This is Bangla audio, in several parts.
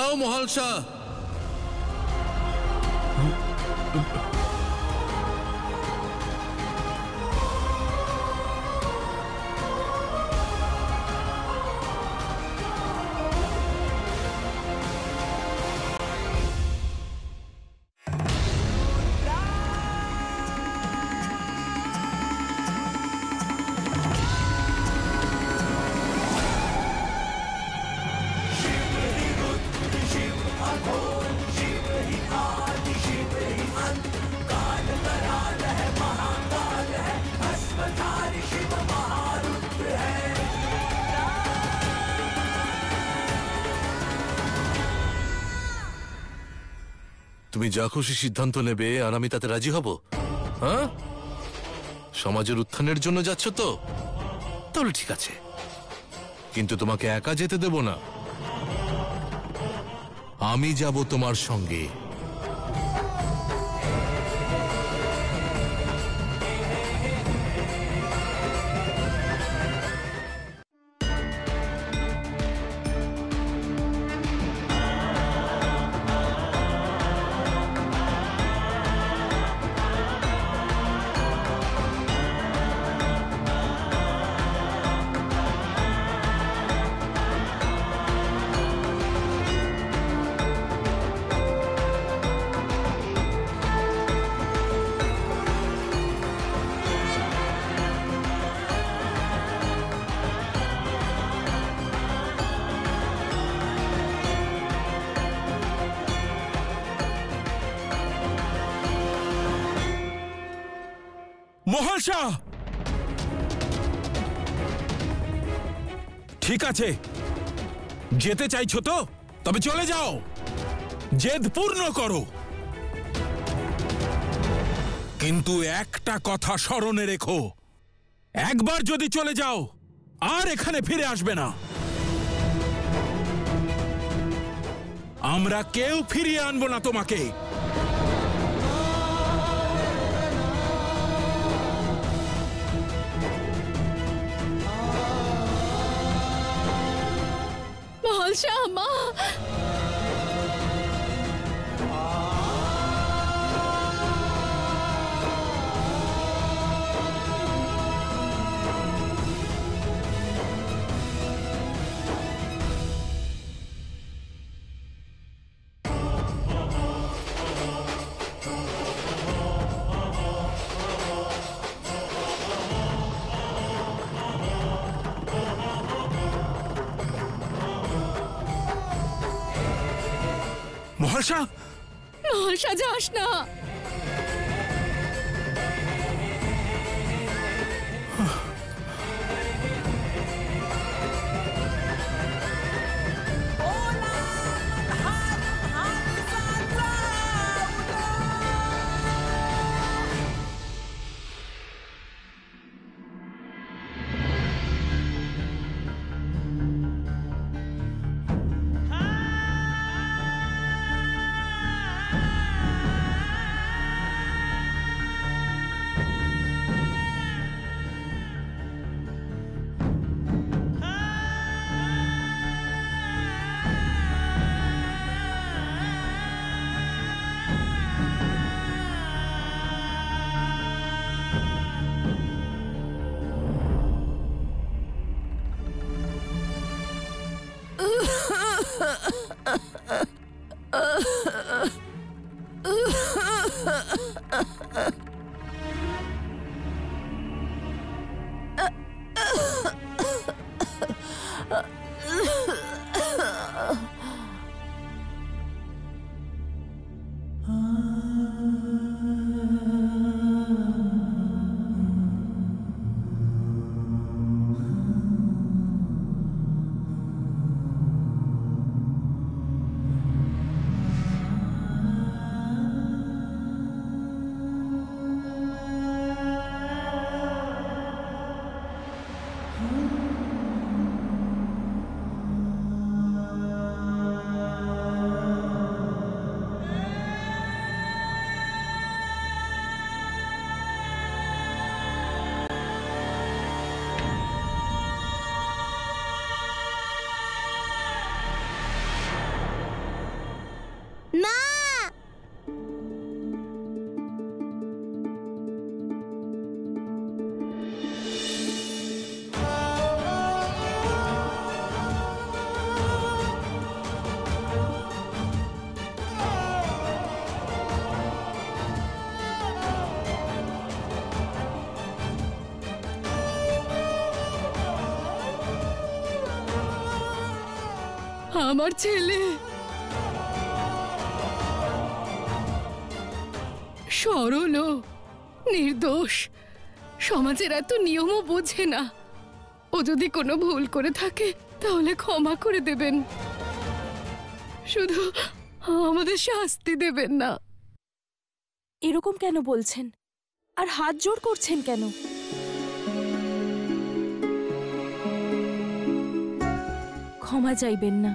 যাও মহালসা। তুমি যা খুশি সিদ্ধান্ত নেবে আর আমি তাতে রাজি হব। হ্যাঁ, সমাজের উত্থানের জন্য যাচ্ছ তো, তাহলে ঠিক আছে, কিন্তু তোমাকে একা যেতে দেব না। আমি যাব তোমার সঙ্গে। মহালসা, ঠিক আছে, যেতে চাইছো তো তবে চলে যাও, জেদ পূর্ণ করো, কিন্তু একটা কথা স্মরণে রেখো, একবার যদি চলে যাও আর এখানে ফিরে আসবে না। আমরা কেউ ফিরিয়ে আনবো না তোমাকে। মহালসা, মা, মহালসা, মহালসা, যাস না। আমার ছেলে সরল ও নির্দোষ, সমাজের এত নিয়মও বোঝে না। ও যদি কোনো ভুল করে থাকে তাহলে ক্ষমা করে দেবেন, শুধু আমাদের শাস্তি দেবেন না। এরকম কেন বলছেন আর হাত জোড় করছেন কেন? ক্ষমা চাইবেন না,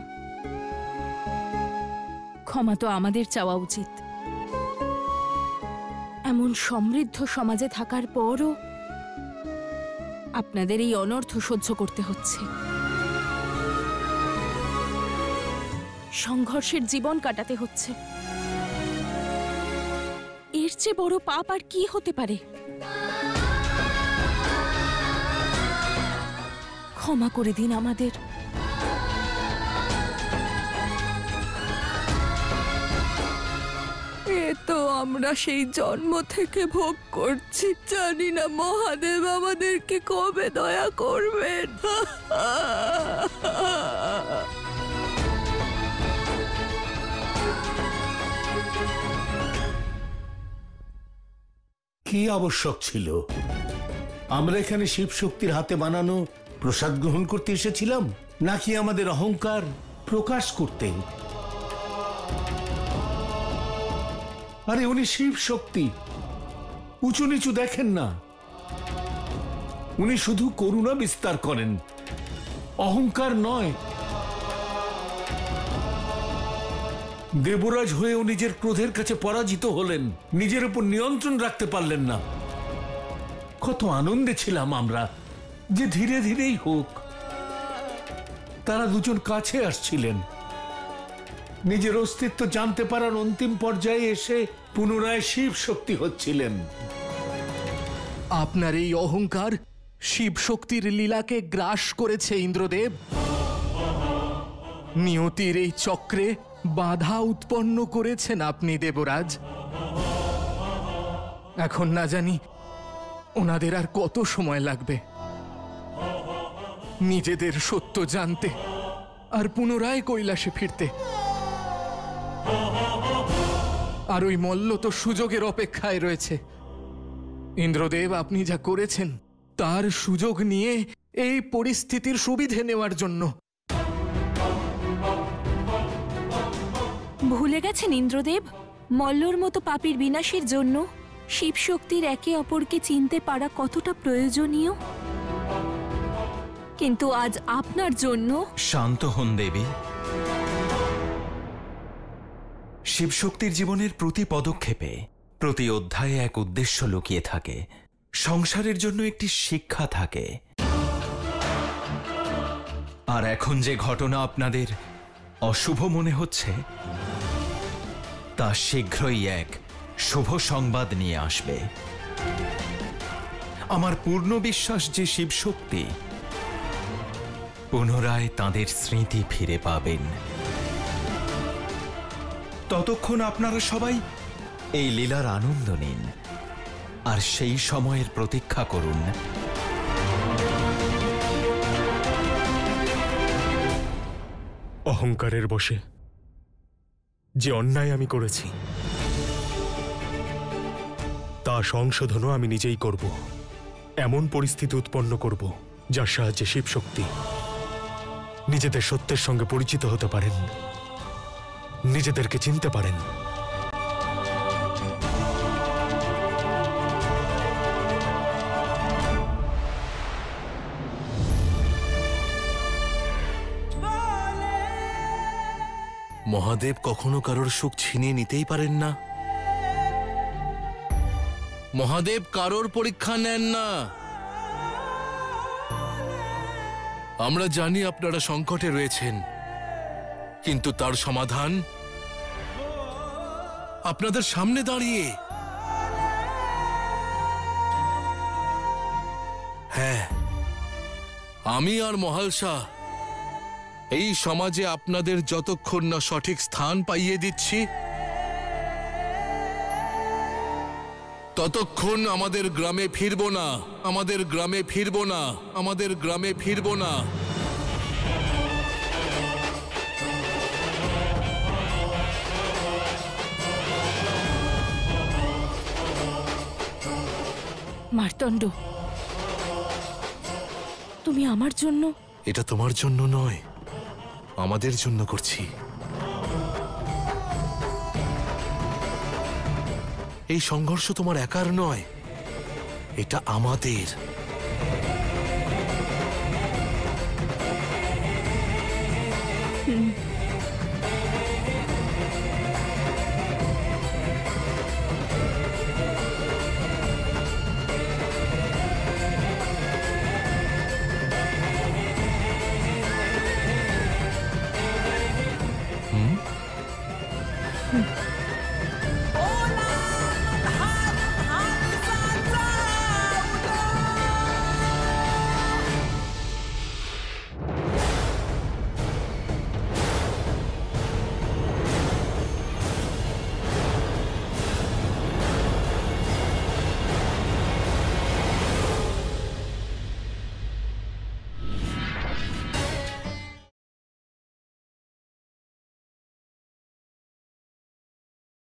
ক্ষমা তো আমাদের চাওয়া উচিত। এমন সমৃদ্ধ সমাজে থাকার পরও আপনাদের এই অনর্থ সহ্য করতে হচ্ছে। সংঘর্ষের জীবন কাটাতে হচ্ছে। এর চেয়ে বড় পাপ আর কি হতে পারে? ক্ষমা করে দিন আমাদের। এ তো আমরা সেই জন্ম থেকে ভোগ করছি, জানি না মহাদেব আমাদেরকে কবে দয়া করবেন। কি আবশ্যক ছিল? আমরা এখানে শিব শক্তির হাতে বানানো প্রসাদ গ্রহণ করতে এসেছিলাম, নাকি আমাদের অহংকার প্রকাশ করতে? আরে উনি শিব শক্তি, উঁচু নিচু দেখেন না। উনি শুধু করুণা বিস্তার করেন, অহংকার নয়। দেবরাজ হয়েও নিজের ক্রোধের কাছে পরাজিত হলেন, নিজের উপর নিয়ন্ত্রণ রাখতে পারলেন না। কত আনন্দে ছিলাম আমরা যে ধীরে ধীরেই হোক তারা দুজন কাছে আসছিলেন। নিজের অস্তিত্ব জানতে পারার অন্তিম পর্যায়ে এসে পুনরায় শিব শক্তি হচ্ছিলেন। আপনার এই অহংকার শিব শক্তির লীলাকে গ্রাস করেছে ইন্দ্রদেব। নিয়তির এই চক্রে বাধা উৎপন্ন করেছেন আপনি দেবরাজ। এখন না জানি ওনাদের আর কত সময় লাগবে নিজেদের সত্য জানতে আর পুনরায় কৈলাসে ফিরতে। আর ওই মল্ল তো সুযোগের অপেক্ষায় রয়েছে। ইন্দ্রদেব, আপনি যা করেছেন তার সুযোগ নিয়ে এই পরিস্থিতির সুবিধে নেওয়ার জন্য। ভুলে গেছেন ইন্দ্রদেব, মল্লর মতো পাপীর বিনাশের জন্য শিব শক্তির একে অপরকে চিনতে পারা কতটা প্রয়োজনীয়। কিন্তু আজ আপনার জন্য। শান্ত হন দেবী। শিবশক্তির জীবনের প্রতি পদক্ষেপে, প্রতি অধ্যায়ে এক উদ্দেশ্য লুকিয়ে থাকে, সংসারের জন্য একটি শিক্ষা থাকে। আর এখন যে ঘটনা আপনাদের অশুভ মনে হচ্ছে তা শীঘ্রই এক শুভ সংবাদ নিয়ে আসবে। আমার পূর্ণ বিশ্বাস যে শিবশক্তি পুনরায় তাঁদের স্মৃতি ফিরে পাবেন। ততক্ষণ আপনারা সবাই এই লীলার আনন্দ নিন আর সেই সময়ের প্রতীক্ষা করুন। অহংকারের বশে যে অন্যায় আমি করেছি তা সংশোধনও আমি নিজেই করব। এমন পরিস্থিতি উৎপন্ন করব যার সাহায্যে শিবশক্তি নিজেদের সত্যের সঙ্গে পরিচিত হতে পারেন, নিজেদেরকে চিনতে পারেন। মহাদেব কখনো কারোর সুখ ছিনিয়ে নিতেই পারেন না। মহাদেব কারোর পরীক্ষা নেন না। আমরা জানি আপনারা সংকটে রয়েছেন, কিন্তু তার সমাধান আপনাদের সামনে দাঁড়িয়ে। হ্যাঁ, আমি আর মহালসা এই সমাজে আপনাদের যতক্ষণ না সঠিক স্থান পাইয়ে দিচ্ছি ততক্ষণ আমাদের গ্রামে ফিরব না, আমাদের গ্রামে ফিরব না, আমাদের গ্রামে ফিরব না। মার্তণ্ড, তুমি আমার জন্য? এটা তোমার জন্য নয়, আমাদের জন্য করছি। এই সংঘর্ষ তোমার একার নয়, এটা আমাদের।